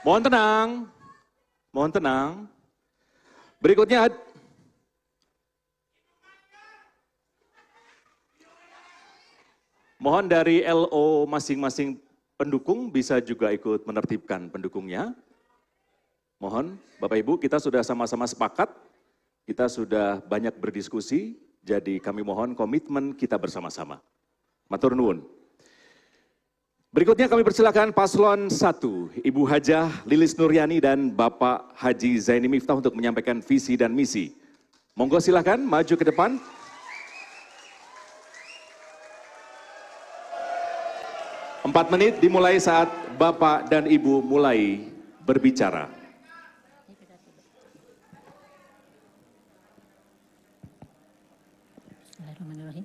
Mohon tenang, mohon tenang. Berikutnya, mohon dari LO masing-masing pendukung bisa juga ikut menertibkan pendukungnya. Mohon, Bapak Ibu, kita sudah sama-sama sepakat, kita sudah banyak berdiskusi, jadi kami mohon komitmen kita bersama-sama. Matur nuwun. Berikutnya kami persilakan Paslon 1, Ibu Hajah Lilis Nuryani dan Bapak Haji Zaini Miftah untuk menyampaikan visi dan misi. Monggo silakan maju ke depan. Empat menit dimulai saat Bapak dan Ibu mulai berbicara. Bismillahirrahmanirrahim.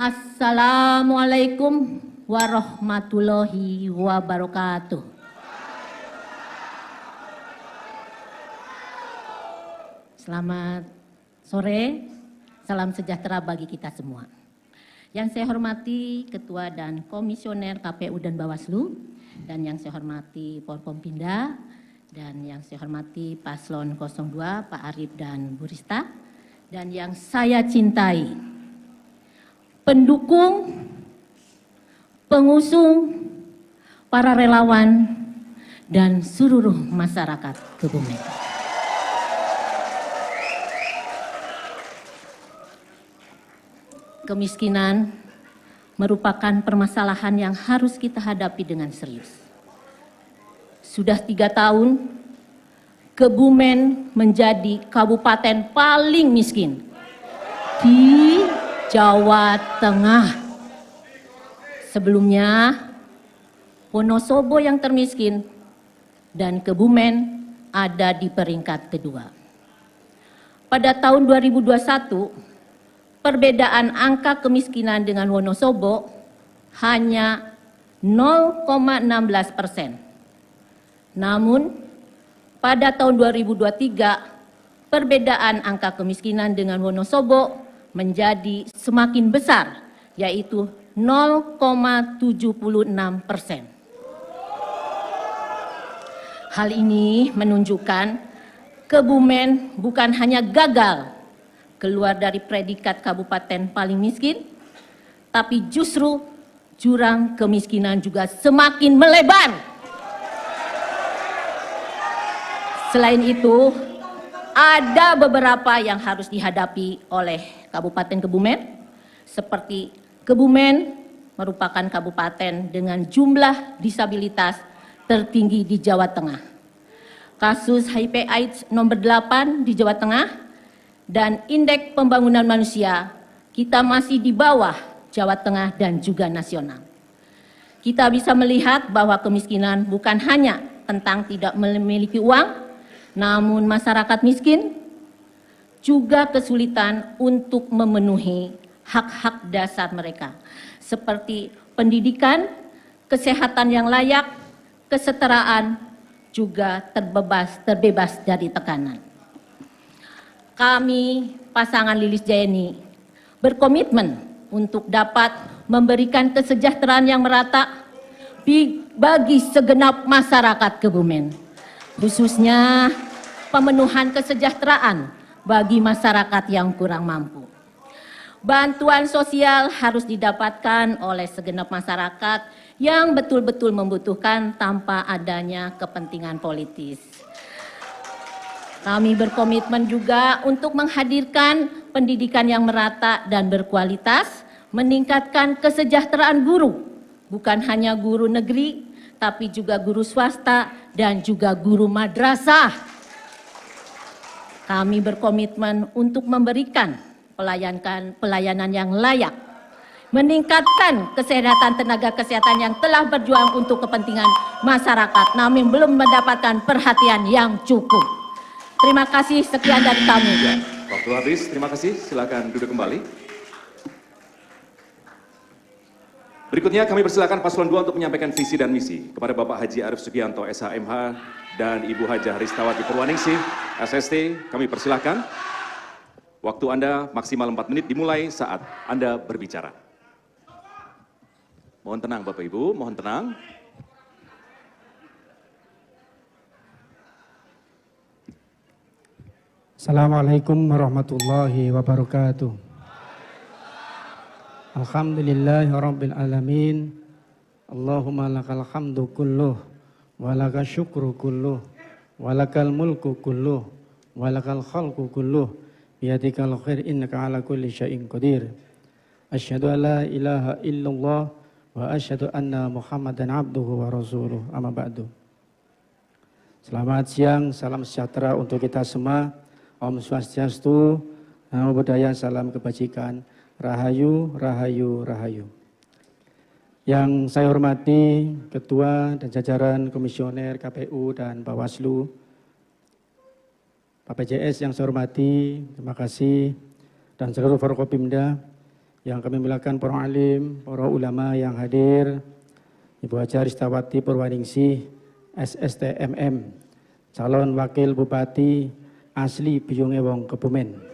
Assalamualaikum warahmatullahi wabarakatuh. Selamat sore, salam sejahtera bagi kita semua. Yang saya hormati Ketua dan Komisioner KPU dan Bawaslu, dan yang saya hormati Forkompinda, dan yang saya hormati Paslon 02, Pak Arif dan Bu Rista, dan yang saya cintai, pendukung, pengusung, para relawan, dan seluruh masyarakat Kebumen. Kemiskinan merupakan permasalahan yang harus kita hadapi dengan serius. Sudah 3 tahun, Kebumen menjadi kabupaten paling miskin di Jawa Tengah. Sebelumnya, Wonosobo yang termiskin dan Kebumen ada di peringkat kedua. Pada tahun 2021, perbedaan angka kemiskinan dengan Wonosobo hanya 0,16%. Namun, pada tahun 2023, perbedaan angka kemiskinan dengan Wonosobo menjadi semakin besar, yaitu 0,76%. Hal ini menunjukkan Kebumen bukan hanya gagal keluar dari predikat kabupaten paling miskin, tapi justru jurang kemiskinan juga semakin melebar. Selain itu, ada beberapa yang harus dihadapi oleh Kabupaten Kebumen, seperti Kebumen merupakan kabupaten dengan jumlah disabilitas tertinggi di Jawa Tengah. Kasus HIV/AIDS nomor 8 di Jawa Tengah, dan indeks pembangunan manusia kita masih di bawah Jawa Tengah dan juga nasional. Kita bisa melihat bahwa kemiskinan bukan hanya tentang tidak memiliki uang, namun masyarakat miskin juga kesulitan untuk memenuhi hak-hak dasar mereka, seperti pendidikan, kesehatan yang layak, kesetaraan, juga terbebas dari tekanan. Kami, pasangan Lilis Zaini, berkomitmen untuk dapat memberikan kesejahteraan yang merata bagi segenap masyarakat Kebumen, khususnya pemenuhan kesejahteraan bagi masyarakat yang kurang mampu. Bantuan sosial harus didapatkan oleh segenap masyarakat yang betul-betul membutuhkan tanpa adanya kepentingan politis. Kami berkomitmen juga untuk menghadirkan pendidikan yang merata dan berkualitas, meningkatkan kesejahteraan guru, bukan hanya guru negeri, tapi juga guru swasta dan juga guru madrasah. Kami berkomitmen untuk memberikan pelayanan yang layak, meningkatkan kesehatan tenaga kesehatan yang telah berjuang untuk kepentingan masyarakat, namun belum mendapatkan perhatian yang cukup. Terima kasih, sekian dari kami. Ya, waktu habis, terima kasih. Silakan duduk kembali. Berikutnya kami persilakan Paslon 2 untuk menyampaikan visi dan misi kepada Bapak Haji Arif Sugianto, SHMH, dan Ibu Hajah Ristawati Purwaningsih, SST. Kami persilakan. Waktu Anda maksimal 4 menit dimulai saat Anda berbicara. Mohon tenang Bapak Ibu, mohon tenang. Assalamualaikum warahmatullahi wabarakatuh. Alhamdulillahi rabbil alamin. Allahumma lakal hamdu kulluh, walakal syukru kulluh, walakal mulku kulluh, walakal khalqu kulluh, biyadikal khair innaka ala kulli syai'in qadir. Asyhadu an la ilaha illallah wa asyhadu anna Muhammadan abduhu wa rasuluh. Amma ba'du. Selamat siang, salam sejahtera untuk kita semua. Om Swastiastu, Namo Buddhaya, salam kebajikan, Rahayu, Rahayu, Rahayu. Yang saya hormati Ketua dan jajaran Komisioner KPU dan Bawaslu, Pak PJS yang saya hormati, terima kasih, dan seluruh Forkopimda yang kami muliakan, para alim, para ulama yang hadir, Ibu Haja Ristawati Purwaningsih, SSTMM, calon Wakil Bupati asli Biyungewong Kebumen.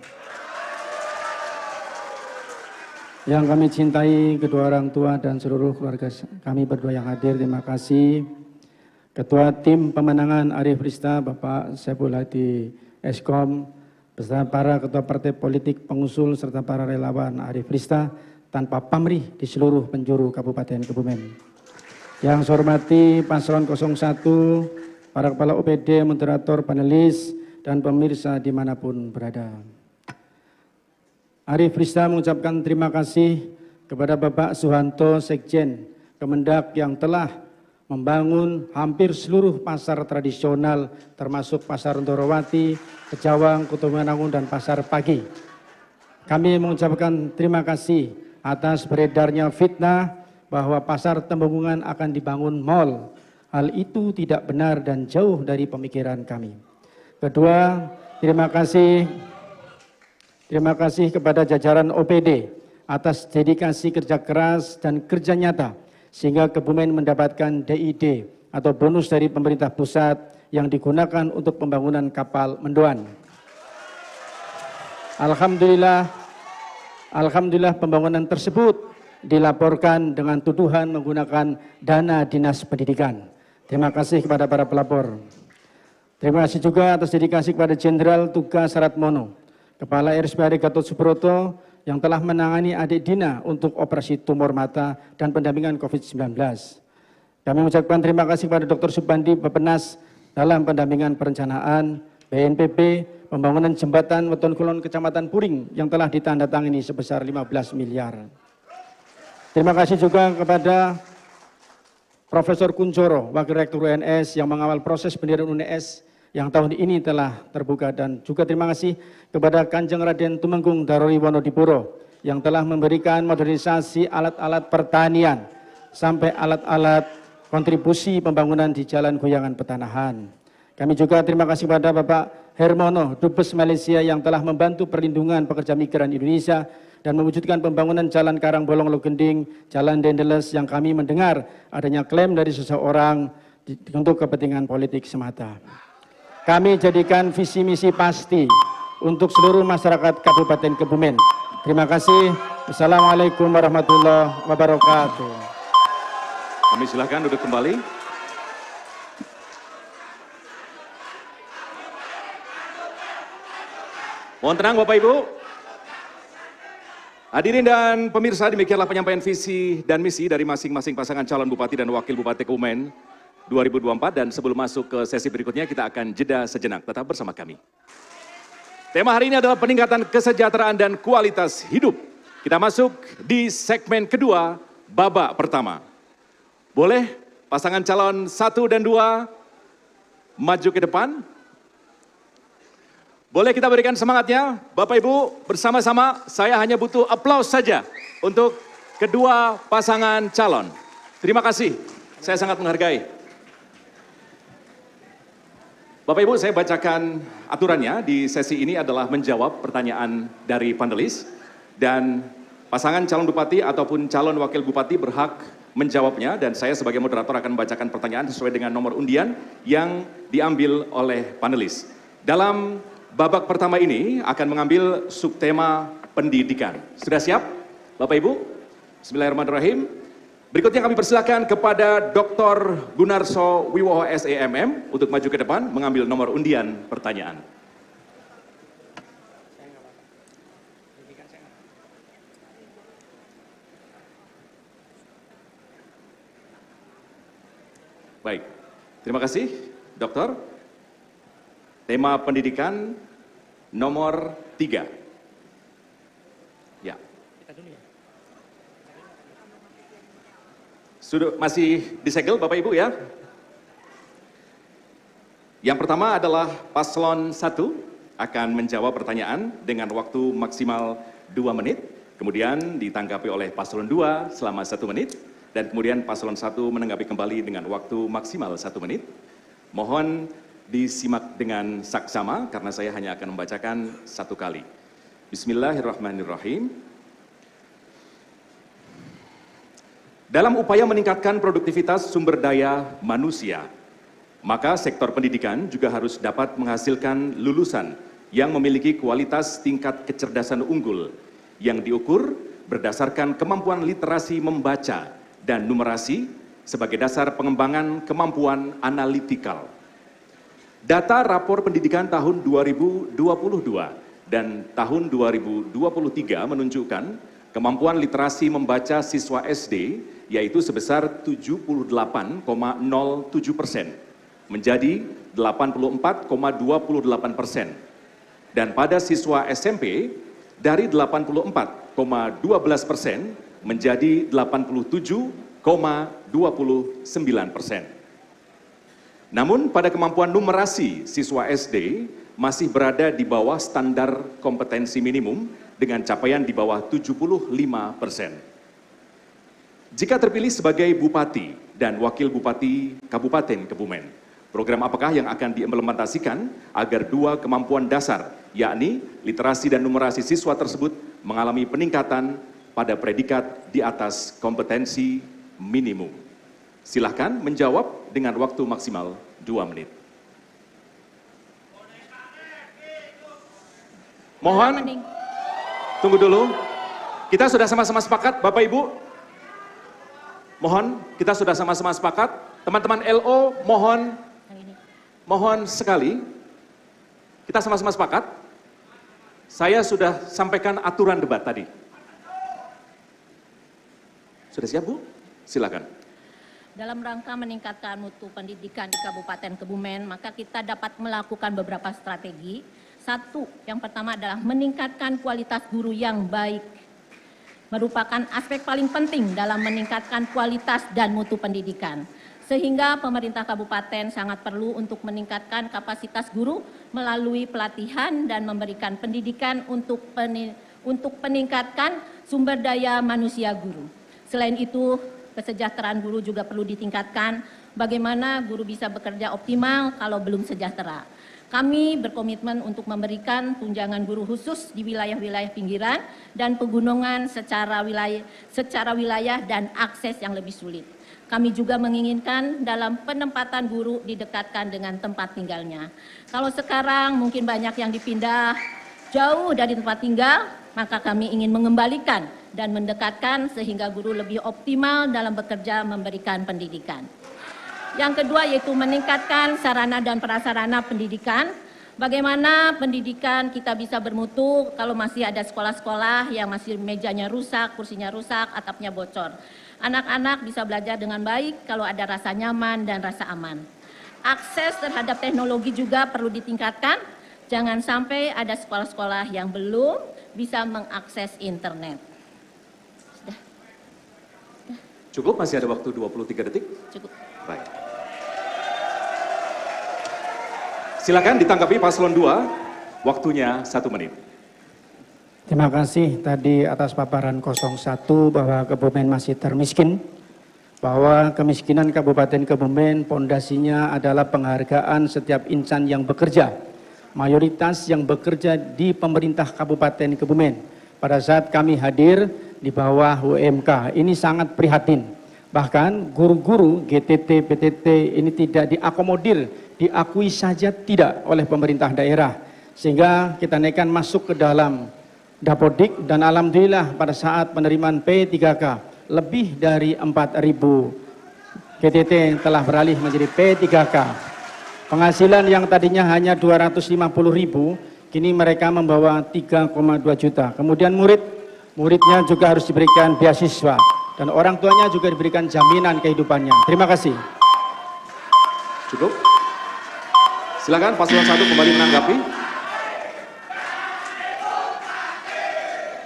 Yang kami cintai kedua orang tua dan seluruh keluarga kami berdua yang hadir, terima kasih. Ketua Tim Pemenangan Arif Rista, Bapak Saiful Hadi Eskom, beserta para ketua partai politik pengusul serta para relawan Arif Rista tanpa pamrih di seluruh penjuru Kabupaten Kebumen. Yang saya hormati Paslon 01, para kepala OPD, moderator, panelis, dan pemirsa dimanapun berada. Arif Rista mengucapkan terima kasih kepada Bapak Suhanto, Sekjen Kemendak, yang telah membangun hampir seluruh pasar tradisional termasuk Pasar Ndorowati, Kejawang, Kutumanangun, dan Pasar Pagi. Kami mengucapkan terima kasih atas beredarnya fitnah bahwa Pasar Temenggungan akan dibangun mal. Hal itu tidak benar dan jauh dari pemikiran kami. Kedua, terima kasih kepada jajaran OPD atas dedikasi kerja keras dan kerja nyata sehingga Kebumen mendapatkan DID atau bonus dari pemerintah pusat yang digunakan untuk pembangunan kapal Mendoan. Alhamdulillah pembangunan tersebut dilaporkan dengan tuduhan menggunakan dana Dinas Pendidikan. Terima kasih kepada para pelapor. Terima kasih juga atas dedikasi kepada Jenderal Tugas Saratmono, Kepala RSPAD Gatot Subroto, yang telah menangani adik Dina untuk operasi tumor mata dan pendampingan COVID-19. Kami mengucapkan terima kasih kepada Dr. Subandi Bapenas dalam pendampingan perencanaan, BNPB, pembangunan jembatan Weton Kulon Kecamatan Puring yang telah ditandatangani sebesar 15 miliar. Terima kasih juga kepada Profesor Kuncoro, Wakil Rektor UNS yang mengawal proses pendirian UNS yang tahun ini telah terbuka, dan juga terima kasih kepada Kanjeng Raden Tumenggung Darori Wonodipuro yang telah memberikan modernisasi alat-alat pertanian sampai alat-alat kontribusi pembangunan di Jalan Goyangan Petanahan. Kami juga terima kasih kepada Bapak Hermono, Dubes Malaysia yang telah membantu perlindungan pekerja migran Indonesia dan mewujudkan pembangunan Jalan Karangbolong Logending, Jalan Dendeles yang kami mendengar adanya klaim dari seseorang untuk kepentingan politik semata. Kami jadikan visi misi pasti untuk seluruh masyarakat Kabupaten Kebumen. Terima kasih. Wassalamualaikum warahmatullahi wabarakatuh. Kami silakan duduk kembali. Mohon tenang Bapak Ibu. Hadirin dan pemirsa, demikianlah penyampaian visi dan misi dari masing-masing pasangan calon Bupati dan Wakil Bupati Kebumen 2024, dan sebelum masuk ke sesi berikutnya kita akan jeda sejenak. Tetap bersama kami. Tema hari ini adalah peningkatan kesejahteraan dan kualitas hidup. Kita masuk di segmen kedua, babak pertama. Boleh pasangan calon 1 dan 2 maju ke depan? Boleh kita berikan semangatnya, Bapak Ibu, bersama-sama. Saya hanya butuh aplaus saja untuk kedua pasangan calon. Terima kasih, saya sangat menghargai. Bapak Ibu, saya bacakan aturannya di sesi ini adalah menjawab pertanyaan dari panelis, dan pasangan calon bupati ataupun calon wakil bupati berhak menjawabnya, dan saya sebagai moderator akan membacakan pertanyaan sesuai dengan nomor undian yang diambil oleh panelis. Dalam babak pertama ini akan mengambil subtema pendidikan. Sudah siap Bapak Ibu? Bismillahirrahmanirrahim. Berikutnya kami persilakan kepada Dr. Gunarso Wiwoho SEMM untuk maju ke depan mengambil nomor undian pertanyaan. Baik, terima kasih dokter. Tema pendidikan nomor 3. Ya. Sudah masih disegel Bapak Ibu ya? Yang pertama adalah paslon 1 akan menjawab pertanyaan dengan waktu maksimal 2 menit, kemudian ditanggapi oleh paslon 2 selama 1 menit, dan kemudian paslon 1 menanggapi kembali dengan waktu maksimal 1 menit. Mohon disimak dengan saksama karena saya hanya akan membacakan 1 kali. Bismillahirrahmanirrahim. Dalam upaya meningkatkan produktivitas sumber daya manusia, maka sektor pendidikan juga harus dapat menghasilkan lulusan yang memiliki kualitas tingkat kecerdasan unggul yang diukur berdasarkan kemampuan literasi membaca dan numerasi sebagai dasar pengembangan kemampuan analitikal. Data rapor pendidikan tahun 2022 dan tahun 2023 menunjukkan kemampuan literasi membaca siswa SD yaitu sebesar 78,07% menjadi 84,28%. Dan pada siswa SMP dari 84,12% menjadi 87,29%. Namun pada kemampuan numerasi siswa SD masih berada di bawah standar kompetensi minimum dengan capaian di bawah 75%. Jika terpilih sebagai Bupati dan Wakil Bupati Kabupaten Kebumen, program apakah yang akan diimplementasikan agar 2 kemampuan dasar, yakni literasi dan numerasi siswa tersebut mengalami peningkatan pada predikat di atas kompetensi minimum? Silahkan menjawab dengan waktu maksimal 2 menit. Mohon, tunggu dulu. Kita sudah sama-sama sepakat, Bapak Ibu? Mohon, kita sudah sama-sama sepakat. Teman-teman LO, mohon sekali. Kita sama-sama sepakat. Saya sudah sampaikan aturan debat tadi. Sudah siap, Bu? Silakan. Dalam rangka meningkatkan mutu pendidikan di Kabupaten Kebumen, maka kita dapat melakukan beberapa strategi. Satu, yang pertama adalah meningkatkan kualitas guru yang baik. Merupakan aspek paling penting dalam meningkatkan kualitas dan mutu pendidikan. Sehingga pemerintah kabupaten sangat perlu untuk meningkatkan kapasitas guru melalui pelatihan dan memberikan pendidikan untuk peningkatkan sumber daya manusia guru. Selain itu, kesejahteraan guru juga perlu ditingkatkan. Bagaimana guru bisa bekerja optimal kalau belum sejahtera. Kami berkomitmen untuk memberikan tunjangan guru khusus di wilayah-wilayah pinggiran dan pegunungan secara wilayah dan akses yang lebih sulit. Kami juga menginginkan dalam penempatan guru didekatkan dengan tempat tinggalnya. Kalau sekarang mungkin banyak yang dipindah jauh dari tempat tinggal, maka kami ingin mengembalikan dan mendekatkan sehingga guru lebih optimal dalam bekerja memberikan pendidikan. Yang kedua yaitu meningkatkan sarana dan prasarana pendidikan. Bagaimana pendidikan kita bisa bermutu kalau masih ada sekolah-sekolah yang masih mejanya rusak, kursinya rusak, atapnya bocor. Anak-anak bisa belajar dengan baik kalau ada rasa nyaman dan rasa aman. Akses terhadap teknologi juga perlu ditingkatkan. Jangan sampai ada sekolah-sekolah yang belum bisa mengakses internet. Sudah. Cukup, masih ada waktu 23 detik? Cukup. Baik. Silakan ditanggapi paslon 2, waktunya 1 menit. Terima kasih tadi atas paparan 01 bahwa Kebumen masih termiskin, bahwa kemiskinan Kabupaten Kebumen pondasinya adalah penghargaan setiap insan yang bekerja, mayoritas yang bekerja di pemerintah Kabupaten Kebumen. Pada saat kami hadir di bawah UMK, ini sangat prihatin. Bahkan guru-guru GTT, PTT ini tidak diakomodir, diakui saja tidak oleh pemerintah daerah. Sehingga kita naikkan masuk ke dalam Dapodik dan alhamdulillah pada saat penerimaan P3K lebih dari 4.000 GTT telah beralih menjadi P3K. Penghasilan yang tadinya hanya 250.000, kini mereka membawa 3,2 juta. Kemudian muridnya juga harus diberikan beasiswa dan orang tuanya juga diberikan jaminan kehidupannya. Terima kasih. Cukup. Silakan paslon 1 kembali menanggapi.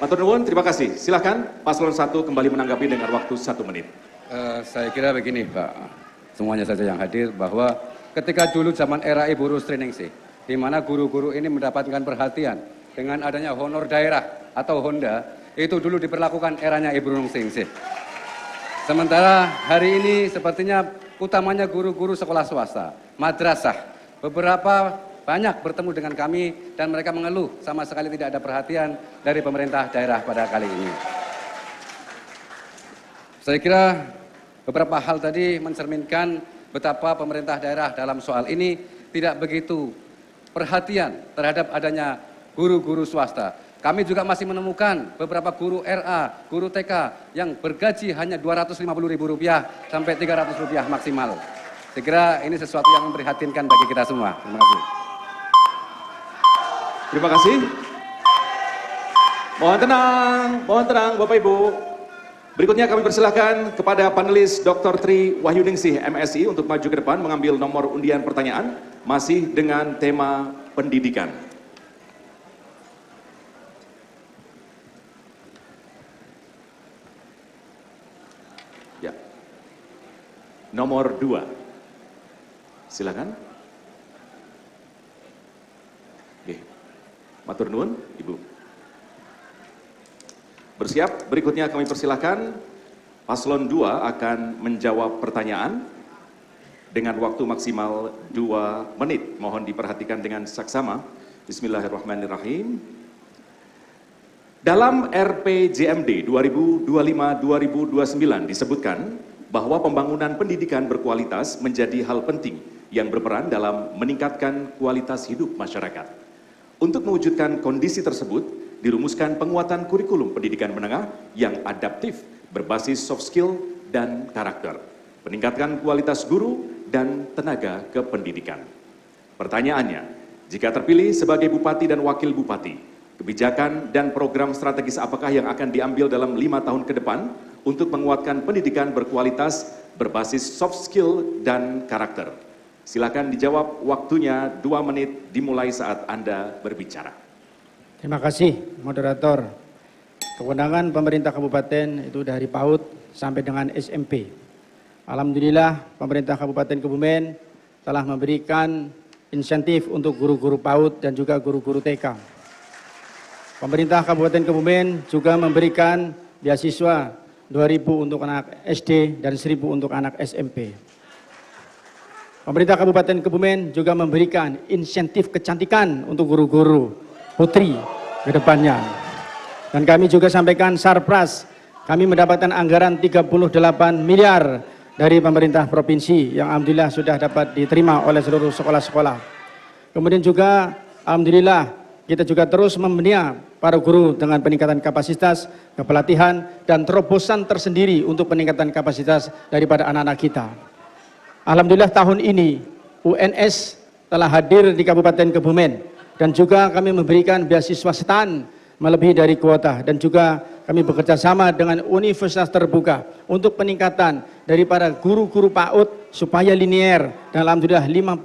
Matur nuwun, terima kasih. Silakan paslon 1 kembali menanggapi dengan waktu 1 menit. Saya kira begini Pak, semuanya saja yang hadir, bahwa ketika dulu zaman era Ibu Rustri Ningsih, di mana guru-guru ini mendapatkan perhatian dengan adanya honor daerah atau Honda, itu dulu diperlakukan eranya Ibu Rustri Ningsih. Sementara hari ini sepertinya utamanya guru-guru sekolah swasta, madrasah, beberapa banyak bertemu dengan kami dan mereka mengeluh sama sekali tidak ada perhatian dari pemerintah daerah pada kali ini. Saya kira beberapa hal tadi mencerminkan betapa pemerintah daerah dalam soal ini tidak begitu perhatian terhadap adanya guru-guru swasta. Kami juga masih menemukan beberapa guru RA, guru TK yang bergaji hanya Rp250.000 sampai Rp300 maksimal. Saya kira ini sesuatu yang memprihatinkan bagi kita semua. Terima kasih. Terima kasih. Mohon tenang Bapak Ibu. Berikutnya kami persilahkan kepada panelis Dr. Tri Wahyuningsih MSI untuk maju ke depan mengambil nomor undian pertanyaan masih dengan tema pendidikan. Ya. Nomor 2. Silakan. Oke. Matur nuwun, Ibu. Bersiap, berikutnya kami persilahkan paslon 2 akan menjawab pertanyaan dengan waktu maksimal 2 menit. Mohon diperhatikan dengan saksama. Bismillahirrahmanirrahim. Dalam RPJMD 2025-2029 disebutkan bahwa pembangunan pendidikan berkualitas menjadi hal penting yang berperan dalam meningkatkan kualitas hidup masyarakat. Untuk mewujudkan kondisi tersebut, dirumuskan penguatan kurikulum pendidikan menengah yang adaptif, berbasis soft skill dan karakter, meningkatkan kualitas guru dan tenaga kependidikan. Pertanyaannya, jika terpilih sebagai Bupati dan Wakil Bupati, kebijakan dan program strategis apakah yang akan diambil dalam 5 tahun ke depan untuk menguatkan pendidikan berkualitas, berbasis soft skill dan karakter? Silakan dijawab, waktunya 2 menit dimulai saat Anda berbicara. Terima kasih, moderator. Kewenangan pemerintah kabupaten itu dari PAUD sampai dengan SMP. Alhamdulillah, pemerintah Kabupaten Kebumen telah memberikan insentif untuk guru-guru PAUD dan juga guru-guru TK. Pemerintah Kabupaten Kebumen juga memberikan beasiswa 2.000 untuk anak SD dan 1.000 untuk anak SMP. Pemerintah Kabupaten Kebumen juga memberikan insentif kecantikan untuk guru-guru putri ke depannya. Dan kami juga sampaikan sarpras, kami mendapatkan anggaran 38 miliar dari pemerintah provinsi yang alhamdulillah sudah dapat diterima oleh seluruh sekolah-sekolah. Kemudian juga alhamdulillah kita juga terus membina para guru dengan peningkatan kapasitas, kepelatihan dan terobosan tersendiri untuk peningkatan kapasitas daripada anak-anak kita. Alhamdulillah tahun ini UNS telah hadir di Kabupaten Kebumen. Dan juga kami memberikan beasiswa STAN melebihi dari kuota. Dan juga kami bekerja sama dengan Universitas Terbuka untuk peningkatan daripada guru-guru PAUD supaya linier. Dan alhamdulillah 51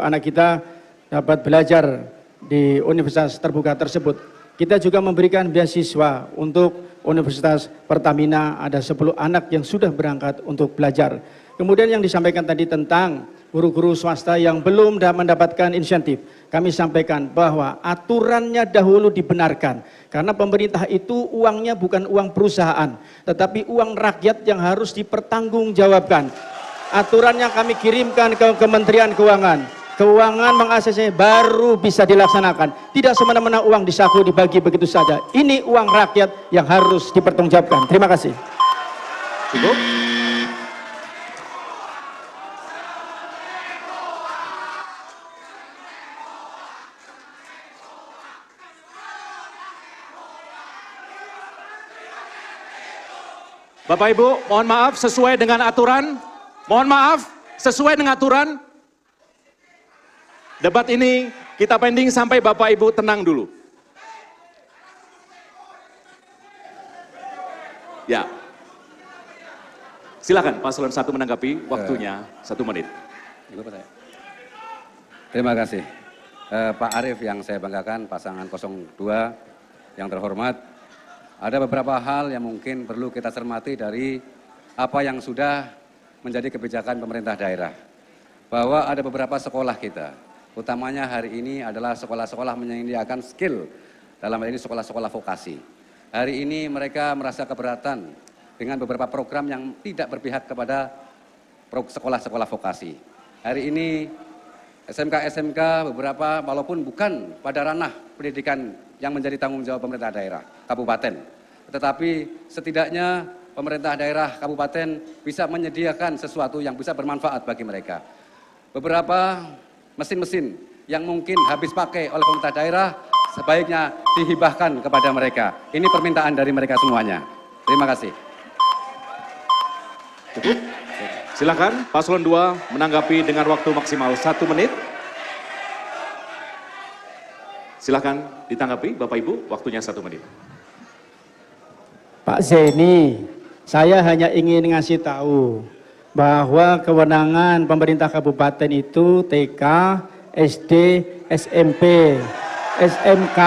anak kita dapat belajar di Universitas Terbuka tersebut. Kita juga memberikan beasiswa untuk Universitas Pertamina, ada 10 anak yang sudah berangkat untuk belajar. Kemudian yang disampaikan tadi tentang guru-guru swasta yang belum mendapatkan insentif, kami sampaikan bahwa aturannya dahulu dibenarkan. Karena pemerintah itu uangnya bukan uang perusahaan, tetapi uang rakyat yang harus dipertanggungjawabkan. Aturannya kami kirimkan ke Kementerian Keuangan. Keuangan meng-ACC baru bisa dilaksanakan. Tidak semena-mena uang disaku dibagi begitu saja. Ini uang rakyat yang harus dipertanggungjawabkan. Terima kasih. Cukup. Bapak Ibu, mohon maaf sesuai dengan aturan. Mohon maaf sesuai dengan aturan. Debat ini kita pending sampai Bapak Ibu tenang dulu. Ya. Silakan paslon 1 menanggapi, waktunya 1 menit. Terima kasih. Pak Arief yang saya banggakan, pasangan 02 yang terhormat. Ada beberapa hal yang mungkin perlu kita cermati dari apa yang sudah menjadi kebijakan pemerintah daerah. Bahwa ada beberapa sekolah kita, utamanya hari ini adalah sekolah-sekolah menyediakan skill, dalam hal ini sekolah-sekolah vokasi. Hari ini mereka merasa keberatan dengan beberapa program yang tidak berpihak kepada sekolah-sekolah vokasi. Hari ini SMK-SMK beberapa walaupun bukan pada ranah pendidikan yang menjadi tanggung jawab pemerintah daerah, kabupaten. Tetapi setidaknya pemerintah daerah kabupaten bisa menyediakan sesuatu yang bisa bermanfaat bagi mereka. Beberapa mesin-mesin yang mungkin habis pakai oleh pemerintah daerah sebaiknya dihibahkan kepada mereka. Ini permintaan dari mereka semuanya. Terima kasih. Cukup? Silakan paslon 2 menanggapi dengan waktu maksimal 1 menit. Silakan ditanggapi Bapak Ibu, waktunya 1 menit. Pak Zeni, saya hanya ingin ngasih tahu bahwa kewenangan pemerintah kabupaten itu TK, SD, SMP. SMK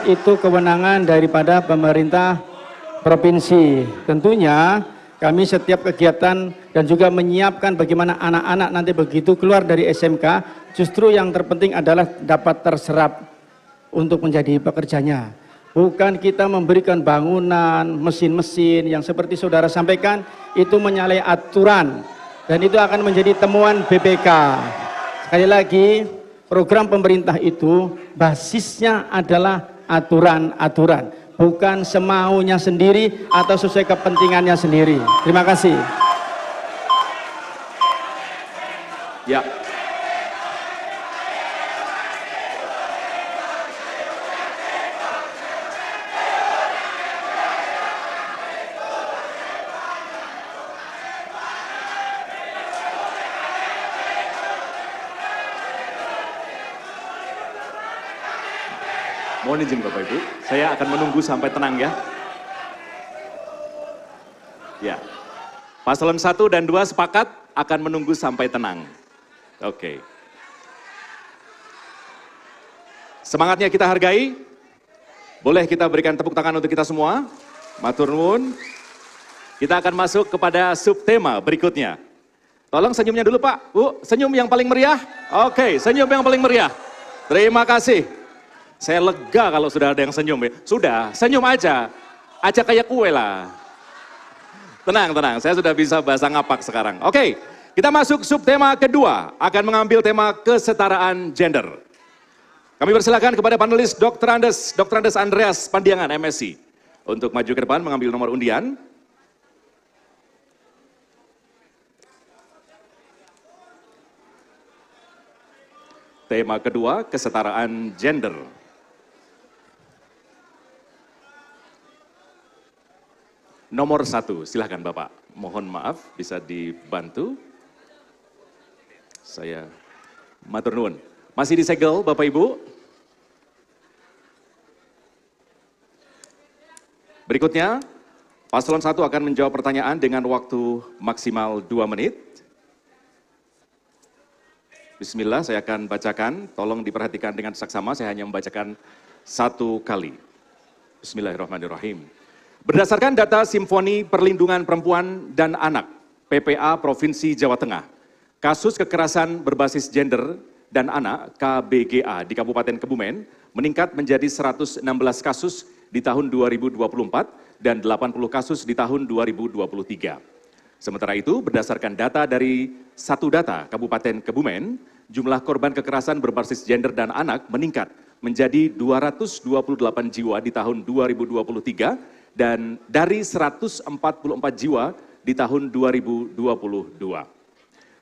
itu kewenangan daripada pemerintah provinsi. Tentunya kami setiap kegiatan dan juga menyiapkan bagaimana anak-anak nanti begitu keluar dari SMK, justru yang terpenting adalah dapat terserap untuk menjadi pekerjanya. Bukan kita memberikan bangunan, mesin-mesin yang seperti saudara sampaikan, itu menyalahi aturan. Dan itu akan menjadi temuan BPK. Sekali lagi, program pemerintah itu basisnya adalah aturan-aturan. Bukan semaunya sendiri atau sesuai kepentingannya sendiri. Terima kasih. Ya. Mohon izin Bapak Ibu, saya akan menunggu sampai tenang ya. Ya, paslon 1 dan 2 sepakat akan menunggu sampai tenang. Oke. Semangatnya kita hargai. Boleh kita berikan tepuk tangan untuk kita semua. Matur nuwun. Kita akan masuk kepada subtema berikutnya. Tolong senyumnya dulu Pak, Bu, senyum yang paling meriah. Oke, senyum yang paling meriah. Terima kasih. Saya lega kalau sudah ada yang senyum ya. Sudah, senyum aja. Aja kayak kue lah. Tenang, tenang. Saya sudah bisa bahasa ngapak sekarang. Oke, kita masuk subtema kedua. Akan mengambil tema kesetaraan gender. Kami persilakan kepada panelis Dr. Andes Andreas Pandiangan, MSc. Untuk maju ke depan mengambil nomor undian. Tema kedua, kesetaraan gender. Nomor 1, silahkan Bapak. Mohon maaf, bisa dibantu. Saya matur nuwun. Masih disegel Bapak Ibu. Berikutnya, paslon 1 akan menjawab pertanyaan dengan waktu maksimal 2 menit. Bismillah, saya akan bacakan. Tolong diperhatikan dengan saksama, saya hanya membacakan 1 kali. Bismillahirrahmanirrahim. Berdasarkan data Simfoni Perlindungan Perempuan dan Anak, PPA Provinsi Jawa Tengah, kasus kekerasan berbasis gender dan anak, KBGA, di Kabupaten Kebumen, meningkat menjadi 116 kasus di tahun 2024 dan 80 kasus di tahun 2023. Sementara itu, berdasarkan data dari Satu Data Kabupaten Kebumen, jumlah korban kekerasan berbasis gender dan anak meningkat menjadi 228 jiwa di tahun 2023 dan dari 144 jiwa di tahun 2022.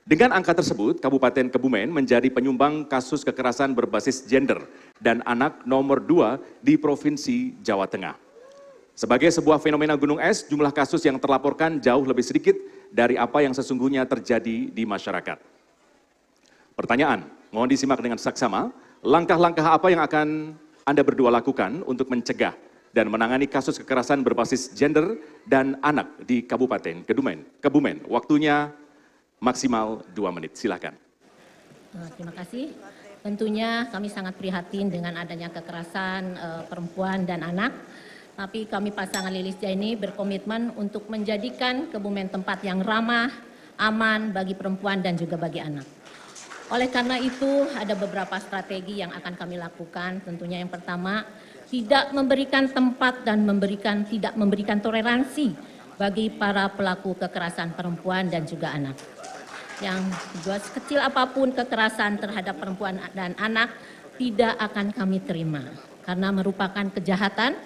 Dengan angka tersebut, Kabupaten Kebumen menjadi penyumbang kasus kekerasan berbasis gender dan anak nomor 2 di Provinsi Jawa Tengah. Sebagai sebuah fenomena gunung es, jumlah kasus yang terlaporkan jauh lebih sedikit dari apa yang sesungguhnya terjadi di masyarakat. Pertanyaan, mohon disimak dengan saksama, langkah-langkah apa yang akan Anda berdua lakukan untuk mencegah dan menangani kasus kekerasan berbasis gender dan anak di Kabupaten Kebumen. Waktunya maksimal 2 menit, silakan. Terima kasih. Tentunya kami sangat prihatin dengan adanya kekerasan perempuan dan anak. Tapi kami pasangan Lilis Jaini berkomitmen untuk menjadikan Kebumen tempat yang ramah, aman bagi perempuan dan juga bagi anak. Oleh karena itu ada beberapa strategi yang akan kami lakukan. Tentunya yang pertama, tidak memberikan tempat dan tidak memberikan toleransi bagi para pelaku kekerasan perempuan dan juga anak. Yang kedua, sekecil apapun kekerasan terhadap perempuan dan anak tidak akan kami terima karena merupakan kejahatan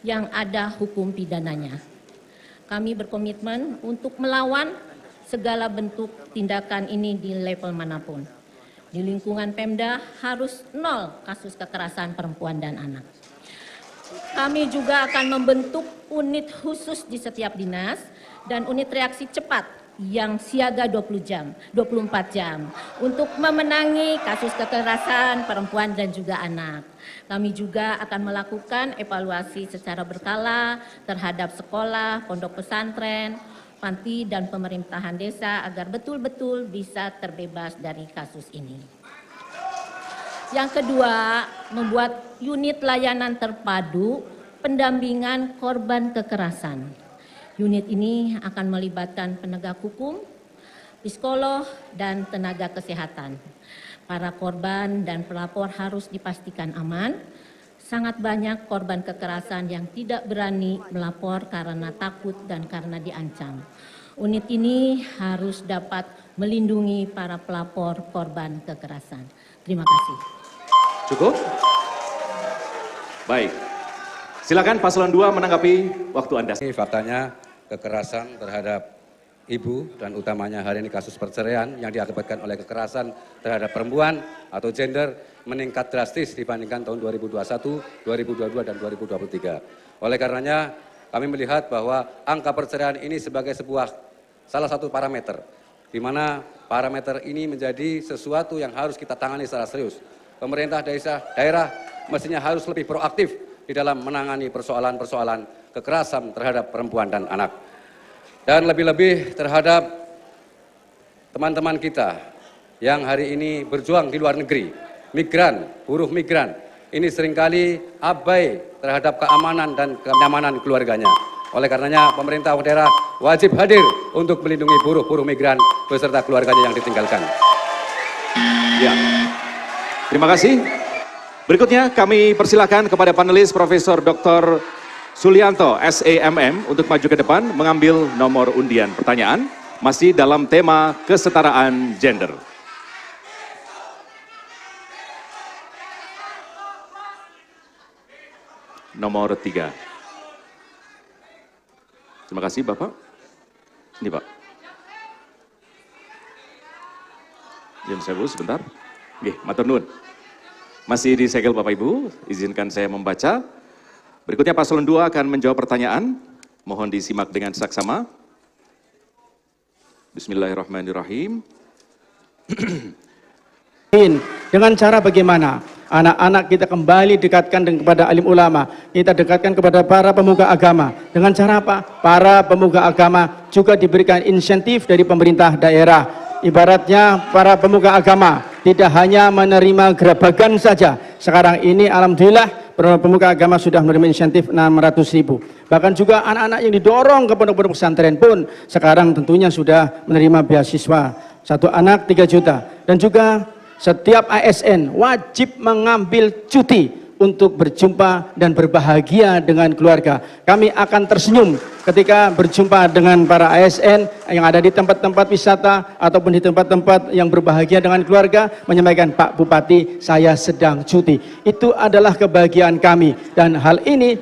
yang ada hukum pidananya. Kami berkomitmen untuk melawan segala bentuk tindakan ini di level manapun. Di lingkungan Pemda harus 0 kasus kekerasan perempuan dan anak. Kami juga akan membentuk unit khusus di setiap dinas dan unit reaksi cepat yang siaga 24 jam untuk memenangi kasus kekerasan perempuan dan juga anak. Kami juga akan melakukan evaluasi secara berkala terhadap sekolah, pondok pesantren, panti dan pemerintahan desa agar betul-betul bisa terbebas dari kasus ini. Yang kedua, membuat unit layanan terpadu pendampingan korban kekerasan. Unit ini akan melibatkan penegak hukum, psikolog, dan tenaga kesehatan. Para korban dan pelapor harus dipastikan aman. Sangat banyak korban kekerasan yang tidak berani melapor karena takut dan karena diancam. Unit ini harus dapat melindungi para pelapor korban kekerasan. Terima kasih. Cukup? Baik. Silakan paslon 2 menanggapi waktu Anda. Ini faktanya kekerasan terhadap ibu dan utamanya hari ini kasus perceraian yang diakibatkan oleh kekerasan terhadap perempuan atau gender meningkat drastis dibandingkan tahun 2021, 2022 dan 2023. Oleh karenanya kami melihat bahwa angka perceraian ini sebagai salah satu parameter di mana parameter ini menjadi sesuatu yang harus kita tangani secara serius. Pemerintah daerah mestinya harus lebih proaktif di dalam menangani persoalan-persoalan kekerasan terhadap perempuan dan anak. Dan lebih-lebih terhadap teman-teman kita yang hari ini berjuang di luar negeri, migran, buruh migran, ini seringkali abai terhadap keamanan dan kenyamanan keluarganya. Oleh karenanya pemerintah daerah wajib hadir untuk melindungi buruh-buruh migran beserta keluarganya yang ditinggalkan. Ya. Terima kasih. Berikutnya kami persilakan kepada panelis Profesor Dr. Sulianto, SEMM, untuk maju ke depan mengambil nomor undian pertanyaan, masih dalam tema kesetaraan gender. Nomor 3. Terima kasih Bapak. Ini Pak. Yen sewu sebentar. Nggih, matur nuwun. Masih disegel Bapak Ibu, izinkan saya membaca. Berikutnya paslon 2 akan menjawab pertanyaan. Mohon disimak dengan saksama. Bismillahirrahmanirrahim. Dengan cara bagaimana anak-anak kita kembali dekatkan kepada alim ulama, kita dekatkan kepada para pemuka agama. Dengan cara apa? Para pemuka agama juga diberikan insentif dari pemerintah daerah. Ibaratnya para pemuka agama tidak hanya menerima gerabakan saja. Sekarang ini alhamdulillah pemuka agama sudah menerima insentif 600.000. Bahkan juga anak-anak yang didorong ke pondok-pondok pesantren pun sekarang tentunya sudah menerima beasiswa. 1 anak 3 juta. Dan juga setiap ASN wajib mengambil cuti untuk berjumpa dan berbahagia dengan keluarga. Kami akan tersenyum ketika berjumpa dengan para ASN yang ada di tempat-tempat wisata ataupun di tempat-tempat yang berbahagia dengan keluarga, menyampaikan, Pak Bupati, saya sedang cuti. Itu adalah kebahagiaan kami, dan hal ini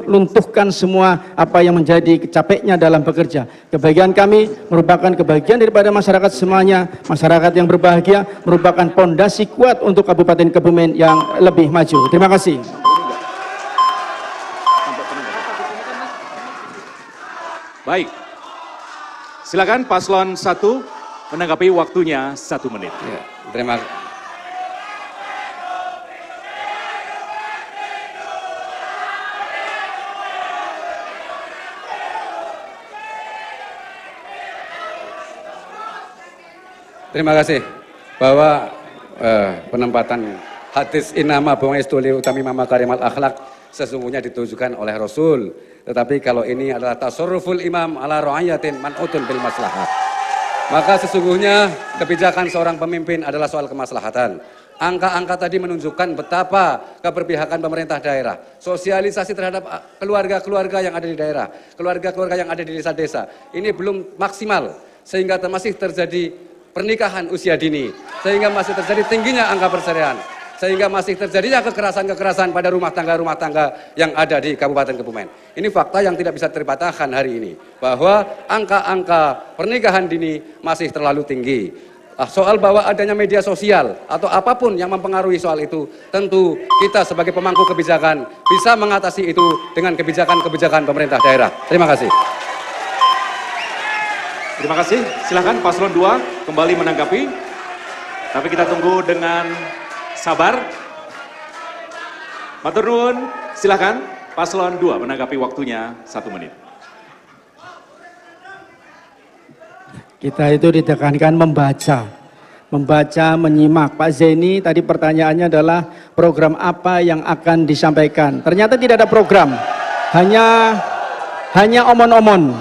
luntuhkan semua apa yang menjadi capeknya dalam bekerja. Kebahagiaan kami merupakan kebahagiaan daripada masyarakat semuanya. Masyarakat yang berbahagia merupakan pondasi kuat untuk Kabupaten Kebumen yang lebih maju. Terima kasih. Baik. Silakan paslon 1 menanggapi waktunya 1 menit. Ya, terima kasih. Terima kasih bahwa penempatan hadis inama bu'istuli utami mama karimal akhlak sesungguhnya ditujukan oleh Rasul. Tetapi kalau ini adalah tasarruful imam ala ra'ayatin man'utun bil maslahat. Maka sesungguhnya kebijakan seorang pemimpin adalah soal kemaslahatan. Angka-angka tadi menunjukkan betapa keberpihakan pemerintah daerah, sosialisasi terhadap keluarga-keluarga yang ada di daerah, keluarga-keluarga yang ada di desa-desa. Ini belum maksimal sehingga masih terjadi pernikahan usia dini, sehingga masih terjadi tingginya angka perceraian, sehingga masih terjadinya kekerasan-kekerasan pada rumah tangga yang ada di Kabupaten Kebumen. Ini fakta yang tidak bisa terbantahkan hari ini, bahwa angka-angka pernikahan dini masih terlalu tinggi. Soal bahwa adanya media sosial atau apapun yang mempengaruhi soal itu, tentu kita sebagai pemangku kebijakan bisa mengatasi itu dengan kebijakan-kebijakan pemerintah daerah. Terima kasih. Terima kasih. Silakan paslon 2 kembali menanggapi. Tapi kita tunggu dengan sabar. Matur nuwun. Silakan paslon 2 menanggapi waktunya 1 menit. Kita itu ditekankan membaca, menyimak. Pak Zeni tadi pertanyaannya adalah program apa yang akan disampaikan. Ternyata tidak ada program, hanya omon-omon,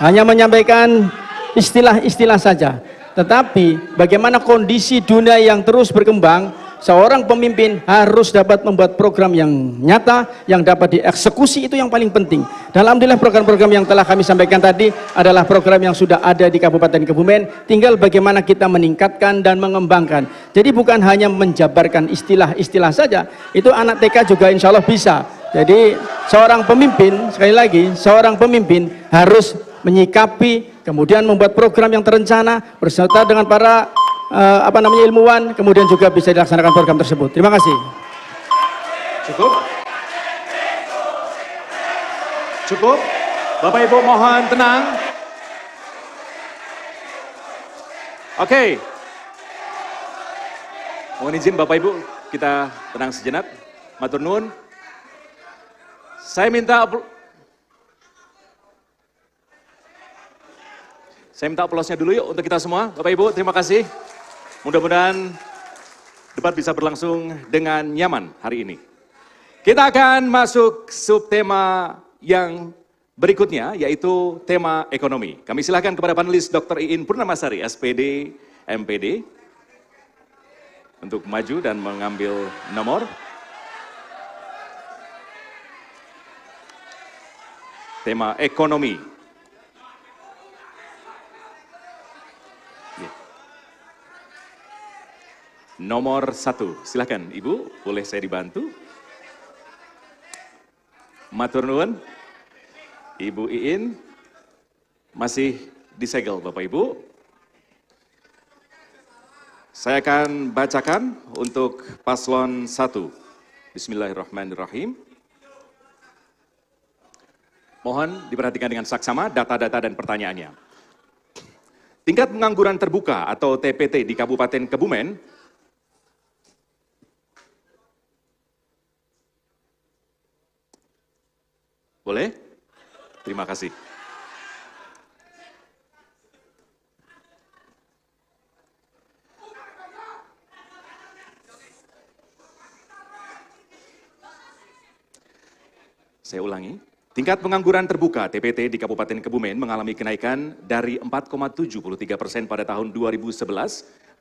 hanya menyampaikan istilah-istilah saja. Tetapi bagaimana kondisi dunia yang terus berkembang, seorang pemimpin harus dapat membuat program yang nyata, yang dapat dieksekusi, itu yang paling penting. Dan alhamdulillah program-program yang telah kami sampaikan tadi adalah program yang sudah ada di Kabupaten Kebumen, tinggal bagaimana kita meningkatkan dan mengembangkan. Jadi bukan hanya menjabarkan istilah-istilah saja, itu anak TK juga insya Allah bisa. Jadi seorang pemimpin, sekali lagi, seorang pemimpin harus menyikapi, kemudian membuat program yang terencana beserta dengan para ilmuwan, kemudian juga bisa dilaksanakan program tersebut. Terima kasih. Cukup? Cukup? Bapak Ibu mohon tenang. Oke. Mohon izin Bapak Ibu, kita tenang sejenak. Matur nuwun. Saya minta aplausnya dulu yuk untuk kita semua. Bapak Ibu, terima kasih. Mudah-mudahan debat bisa berlangsung dengan nyaman hari ini. Kita akan masuk subtema yang berikutnya, yaitu tema ekonomi. Kami silakan kepada panelis Dr. Iin Purnamasari, SPD, MPD, untuk maju dan mengambil nomor. Tema ekonomi. Nomor 1, silakan Ibu, boleh saya dibantu? Matur nuwun. Ibu Iin, masih disegel Bapak Ibu. Saya akan bacakan untuk paslon 1. Bismillahirrahmanirrahim. Mohon diperhatikan dengan saksama data-data dan pertanyaannya. Tingkat pengangguran terbuka atau TPT di Kabupaten Kebumen boleh? Terima kasih. Saya ulangi. Tingkat pengangguran terbuka TPT di Kabupaten Kebumen mengalami kenaikan dari 4,73% pada tahun 2011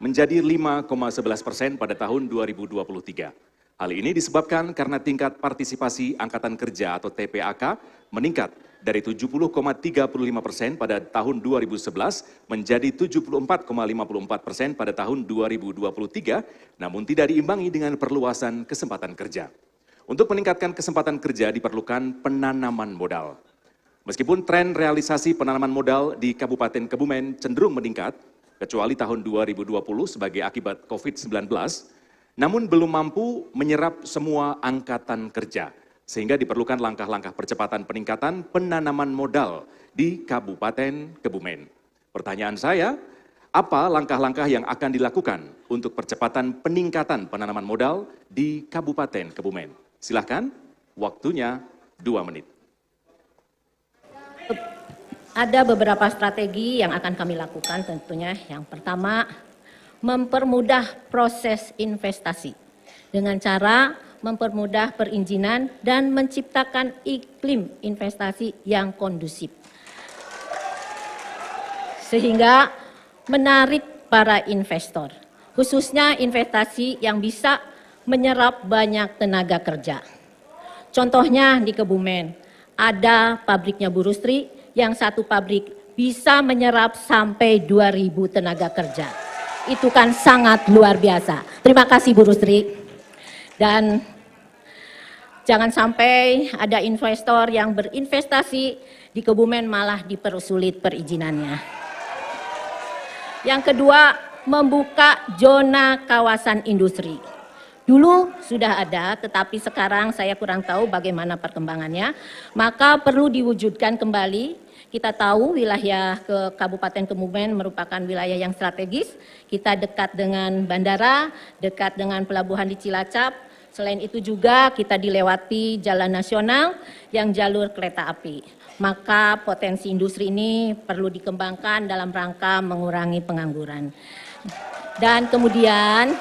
menjadi 5,11% pada tahun 2023. Hal ini disebabkan karena tingkat partisipasi Angkatan Kerja atau TPAK meningkat dari 70,35% pada tahun 2011 menjadi 74,54% pada tahun 2023, namun tidak diimbangi dengan perluasan kesempatan kerja. Untuk meningkatkan kesempatan kerja diperlukan penanaman modal. Meskipun tren realisasi penanaman modal di Kabupaten Kebumen cenderung meningkat, kecuali tahun 2020 sebagai akibat COVID-19, namun belum mampu menyerap semua angkatan kerja. Sehingga diperlukan langkah-langkah percepatan peningkatan penanaman modal di Kabupaten Kebumen. Pertanyaan saya, apa langkah-langkah yang akan dilakukan untuk percepatan peningkatan penanaman modal di Kabupaten Kebumen? Silahkan, waktunya 2 menit. Ada beberapa strategi yang akan kami lakukan tentunya. Yang pertama, mempermudah proses investasi dengan cara mempermudah perizinan dan menciptakan iklim investasi yang kondusif. Sehingga menarik para investor, khususnya investasi yang bisa menyerap banyak tenaga kerja. Contohnya di Kebumen, ada pabriknya Bu Rustri yang satu pabrik bisa menyerap sampai 2.000 tenaga kerja. Itu kan sangat luar biasa. Terima kasih Bu Rustri. Dan jangan sampai ada investor yang berinvestasi di Kebumen malah dipersulit perizinannya. Yang kedua, membuka zona kawasan industri. Dulu sudah ada, tetapi sekarang saya kurang tahu bagaimana perkembangannya. Maka perlu diwujudkan kembali. Kita tahu wilayah Kabupaten Kebumen merupakan wilayah yang strategis. Kita dekat dengan bandara, dekat dengan pelabuhan di Cilacap. Selain itu juga kita dilewati jalan nasional yang jalur kereta api. Maka potensi industri ini perlu dikembangkan dalam rangka mengurangi pengangguran. Dan kemudian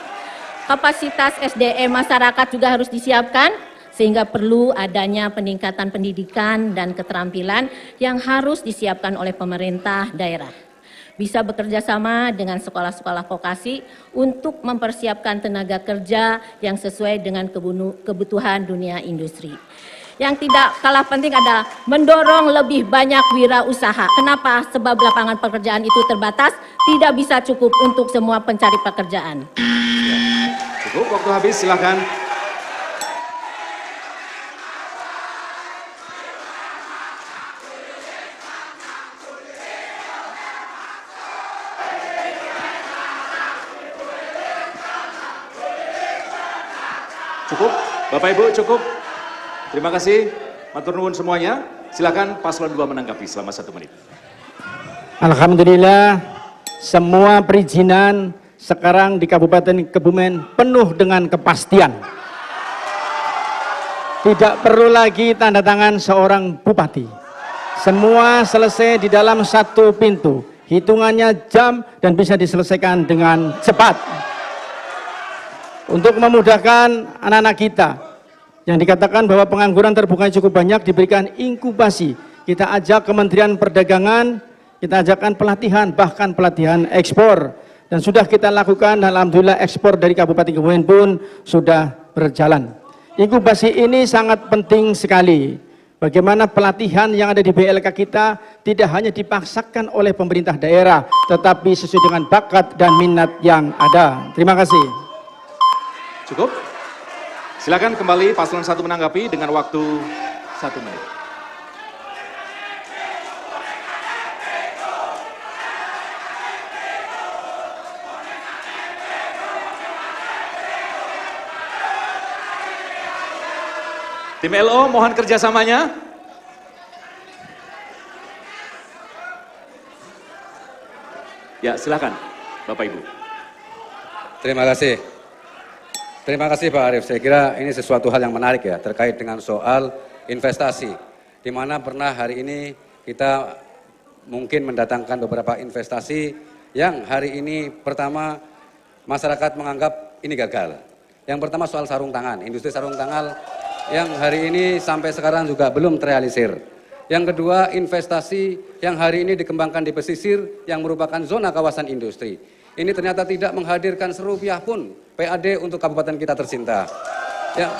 kapasitas SDM masyarakat juga harus disiapkan, sehingga perlu adanya peningkatan pendidikan dan keterampilan yang harus disiapkan oleh pemerintah daerah. Bisa bekerja sama dengan sekolah-sekolah vokasi untuk mempersiapkan tenaga kerja yang sesuai dengan kebutuhan dunia industri. Yang tidak kalah penting adalah mendorong lebih banyak wirausaha. Kenapa? Sebab lapangan pekerjaan itu terbatas, tidak bisa cukup untuk semua pencari pekerjaan. Cukup, waktu habis, silakan. Cukup, Bapak Ibu cukup. Terima kasih, matur nuwun semuanya. Silakan paslon 2 menanggapi selama 1 menit. Alhamdulillah, semua perizinan sekarang di Kabupaten Kebumen penuh dengan kepastian. Tidak perlu lagi tanda tangan seorang bupati. Semua selesai di dalam satu pintu. Hitungannya jam dan bisa diselesaikan dengan cepat. Untuk memudahkan anak-anak kita yang dikatakan bahwa pengangguran terbuka cukup banyak, diberikan inkubasi. Kita ajak Kementerian Perdagangan, kita ajakkan pelatihan, bahkan pelatihan ekspor. Dan sudah kita lakukan, alhamdulillah ekspor dari Kabupaten Kebumen pun sudah berjalan. Inkubasi ini sangat penting sekali. Bagaimana pelatihan yang ada di BLK kita tidak hanya dipaksakan oleh pemerintah daerah, tetapi sesuai dengan bakat dan minat yang ada. Terima kasih. Cukup? Silakan kembali paslon 1 menanggapi dengan waktu 1 menit. Tim LO mohon kerjasamanya. Ya silakan Bapak Ibu. Terima kasih. Terima kasih Pak Arief. Saya kira ini sesuatu hal yang menarik ya terkait dengan soal investasi. Di mana pernah hari ini kita mungkin mendatangkan beberapa investasi yang hari ini pertama masyarakat menganggap ini gagal. Yang pertama soal sarung tangan, industri sarung tangan yang hari ini sampai sekarang juga belum terrealisir. Yang kedua investasi yang hari ini dikembangkan di pesisir yang merupakan zona kawasan industri. Ini ternyata tidak menghadirkan serupiah pun PAD untuk kabupaten kita tercinta. Ya,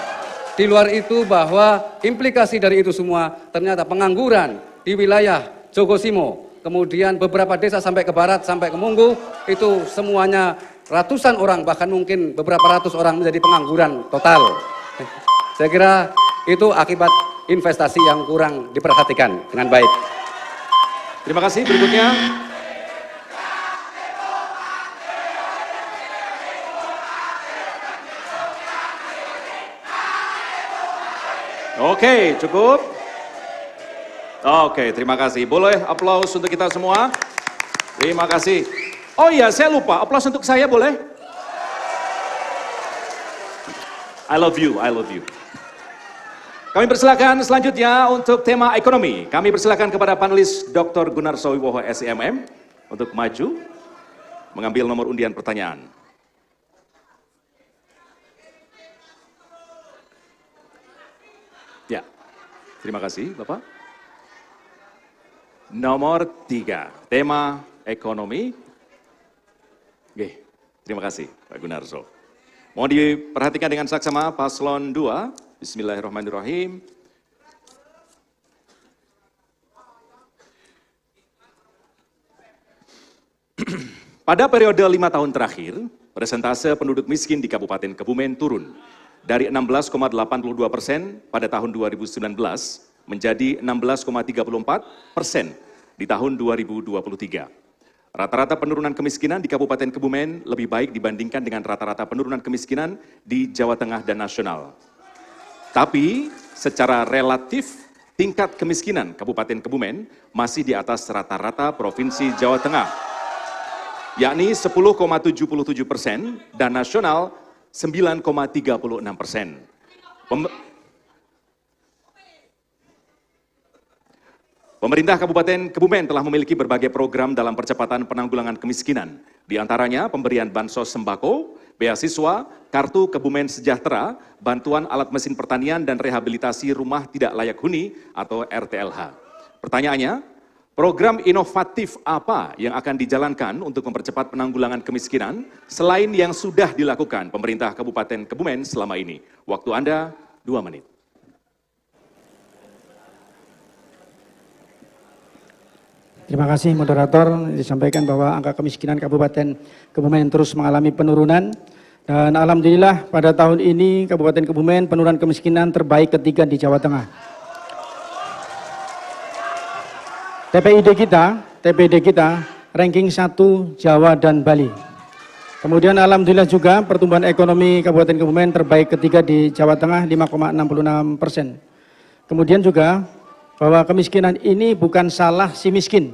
di luar itu bahwa implikasi dari itu semua ternyata pengangguran di wilayah Jogosimo, kemudian beberapa desa sampai ke barat, sampai ke Munggu, itu semuanya ratusan orang, bahkan mungkin beberapa ratus orang menjadi pengangguran total. Saya kira itu akibat investasi yang kurang diperhatikan dengan baik. Terima kasih, berikutnya. Oke, cukup. Oke, terima kasih. Boleh aplaus untuk kita semua? Terima kasih. Oh iya, saya lupa. Aplaus untuk saya boleh? I love you, I love you. Kami persilakan selanjutnya untuk tema ekonomi. Kami persilakan kepada panelis Dr. Gunarso Wibowo SIMM untuk maju mengambil nomor undian pertanyaan. Ya, terima kasih Bapak. Nomor 3, tema ekonomi. Oke, terima kasih Pak Gunarso. Mohon diperhatikan dengan saksama paslon 2. Bismillahirrahmanirrahim. Pada periode 5 tahun terakhir, persentase penduduk miskin di Kabupaten Kebumen turun dari 16,82% pada tahun 2019 menjadi 16,34% di tahun 2023. Rata-rata penurunan kemiskinan di Kabupaten Kebumen lebih baik dibandingkan dengan rata-rata penurunan kemiskinan di Jawa Tengah dan nasional. Tapi secara relatif tingkat kemiskinan Kabupaten Kebumen masih di atas rata-rata Provinsi Jawa Tengah, yakni 10,77% dan nasional 9,36%. Pemerintah Kabupaten Kebumen telah memiliki berbagai program dalam percepatan penanggulangan kemiskinan, di antaranya pemberian bansos sembako, beasiswa, kartu Kebumen Sejahtera, bantuan alat mesin pertanian dan rehabilitasi rumah tidak layak huni atau RTLH. Pertanyaannya, program inovatif apa yang akan dijalankan untuk mempercepat penanggulangan kemiskinan selain yang sudah dilakukan pemerintah Kabupaten Kebumen selama ini? Waktu Anda 2 menit. Terima kasih moderator, disampaikan bahwa angka kemiskinan Kabupaten Kebumen terus mengalami penurunan dan alhamdulillah pada tahun ini Kabupaten Kebumen penurunan kemiskinan terbaik ketiga di Jawa Tengah. TPID kita ranking 1 Jawa dan Bali. Kemudian alhamdulillah juga pertumbuhan ekonomi Kabupaten Kebumen terbaik ketiga di Jawa Tengah 5,66%. Kemudian juga bahwa kemiskinan ini bukan salah si miskin,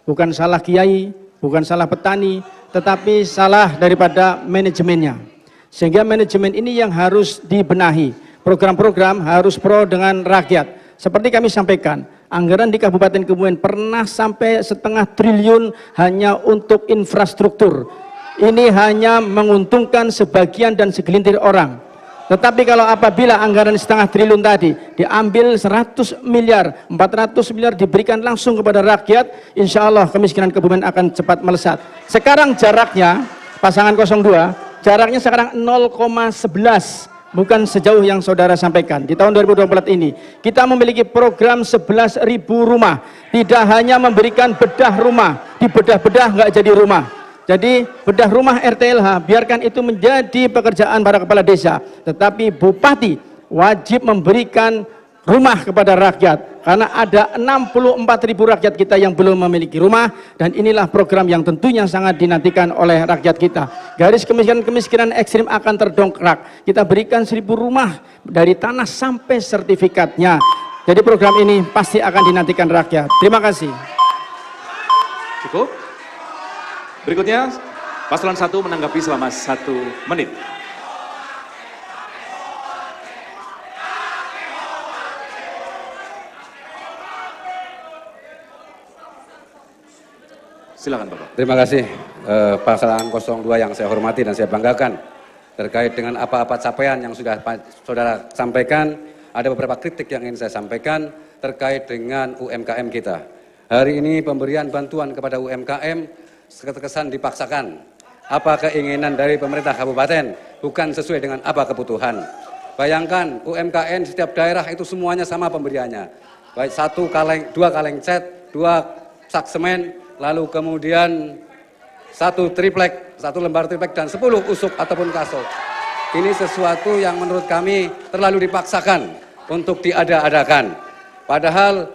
bukan salah kiai, bukan salah petani, tetapi salah daripada manajemennya. Sehingga manajemen ini yang harus dibenahi. Program-program harus pro dengan rakyat. Seperti kami sampaikan, anggaran di Kabupaten Kebumen pernah sampai 0,5 triliun hanya untuk infrastruktur. Ini hanya menguntungkan sebagian dan segelintir orang. Tetapi kalau apabila anggaran 0,5 triliun tadi diambil 100 miliar, 400 miliar diberikan langsung kepada rakyat, insya Allah kemiskinan Kebumen akan cepat melesat. Sekarang jaraknya, pasangan 02, jaraknya sekarang 0,11, bukan sejauh yang saudara sampaikan. Di tahun 2024 ini, kita memiliki program 11.000 rumah. Tidak hanya memberikan bedah rumah, di bedah-bedah nggak jadi rumah. Jadi bedah rumah RTLH biarkan itu menjadi pekerjaan para kepala desa, tetapi bupati wajib memberikan rumah kepada rakyat karena ada 64.000 rakyat kita yang belum memiliki rumah dan inilah program yang tentunya sangat dinantikan oleh rakyat kita. Garis kemiskinan ekstrim akan terdongkrak. Kita berikan 1.000 rumah dari tanah sampai sertifikatnya. Jadi program ini pasti akan dinantikan rakyat. Terima kasih. Cukup? Berikutnya, paslon 1 menanggapi selama 1 menit. Silakan Bapak. Terima kasih pasangan 02 yang saya hormati dan saya banggakan. Terkait dengan apa-apa capaian yang sudah saudara sampaikan, ada beberapa kritik yang ingin saya sampaikan terkait dengan UMKM kita. Hari ini pemberian bantuan kepada UMKM terkesan dipaksakan. Apa keinginan dari pemerintah kabupaten, bukan sesuai dengan apa kebutuhan. Bayangkan UMKM setiap daerah itu semuanya sama pemberiannya. Baik 2 kaleng cat, 2 sak semen, lalu kemudian 1 triplek, 1 lembar triplek dan 10 usuk ataupun kaso. Ini sesuatu yang menurut kami terlalu dipaksakan untuk diada-adakan. Padahal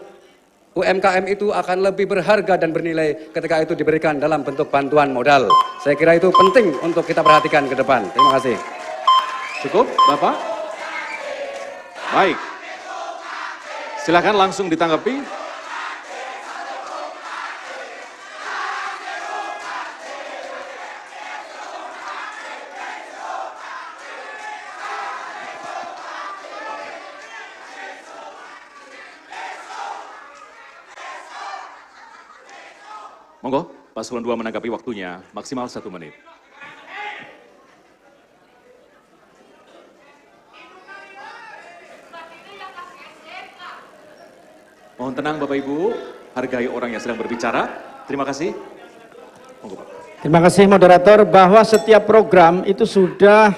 UMKM itu akan lebih berharga dan bernilai ketika itu diberikan dalam bentuk bantuan modal. Saya kira itu penting untuk kita perhatikan ke depan. Terima kasih. Cukup, Bapak? Baik. Silakan langsung ditanggapi. Monggo, paslon 2 menanggapi waktunya maksimal 1 menit. Mohon tenang Bapak Ibu, hargai orang yang sedang berbicara. Terima kasih. Monggo Pak. Terima kasih moderator, bahwa setiap program itu sudah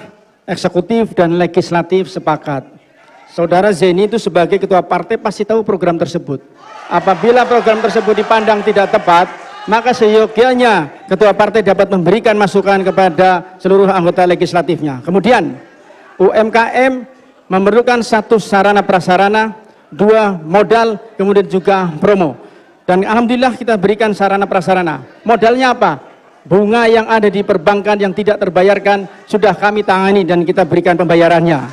eksekutif dan legislatif sepakat. Saudara Zeni itu sebagai ketua partai pasti tahu program tersebut. Apabila program tersebut dipandang tidak tepat, maka seyogianya ketua partai dapat memberikan masukan kepada seluruh anggota legislatifnya. Kemudian UMKM memerlukan 1 sarana prasarana, 2 modal, kemudian juga promo. Dan alhamdulillah kita berikan sarana prasarana. Modalnya apa? Bunga yang ada di perbankan yang tidak terbayarkan sudah kami tangani dan kita berikan pembayarannya.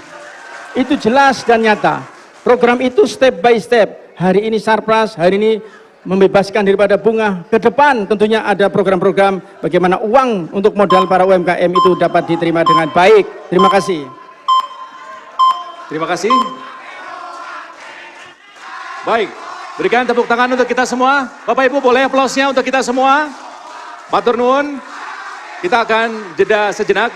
Itu jelas dan nyata. Program itu step by step. Hari ini surplus, hari ini membebaskan daripada bunga. Ke depan tentunya ada program-program bagaimana uang untuk modal para UMKM itu dapat diterima dengan baik. Terima kasih. Terima kasih. Baik, berikan tepuk tangan untuk kita semua. Bapak Ibu boleh aplausnya untuk kita semua. Matur nuwun. Kita akan jeda sejenak.